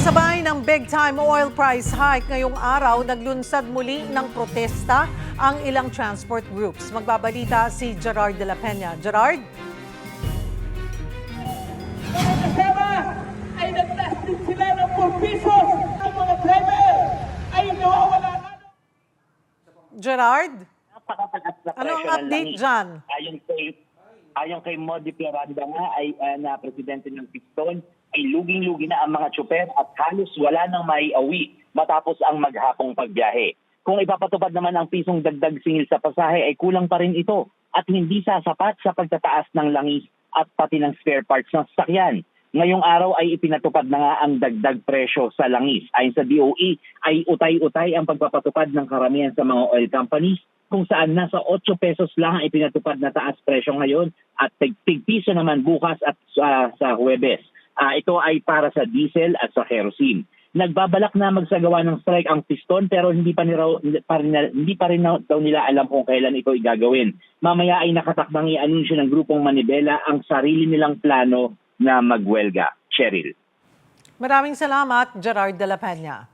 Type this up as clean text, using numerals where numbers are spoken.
Kasabay ng big-time oil price hike ngayong araw, naglunsad muli ng protesta ang ilang transport groups. Magbabalita si Gerard de la Peña. Gerard? Mga kasama ay nagtaas din sila ng 4 pesos. Ang mga driver ay nawawala na. Gerard? Napakataas na Ano ang presyo ng update langis. dyan? Ayon kay Modi Piranda nga ay na presidente ng Piston, ay luging-lugi na ang mga tsuper at halos wala nang maiawi matapos ang maghapong pagbiyahe. Kung ipapatupad naman ang pisong dagdag singil sa pasahe ay kulang pa rin ito at hindi sasapat sa pagtataas ng langis at pati ng spare parts ng sasakyan. Ngayong araw ay ipinatupad na nga ang dagdag presyo sa langis. Ayon sa DOE ay utay-utay ang pagpapatupad ng karamihan sa mga oil companies kung saan nasa 8 pesos lang ang ipinatupad na taas presyo ngayon at tig-piso naman bukas at sa Huwebes. Ito ay para sa diesel at sa kerosene. Nagbabalak na magsagawa ng strike ang Piston pero hindi pa rin daw nila alam kung kailan ito igagawin. Mamaya ay nakatakdang i-anunsyo ng grupong Manibela ang sarili nilang plano na magwelga. Cheryl. Maraming salamat, Gerard de la Peña.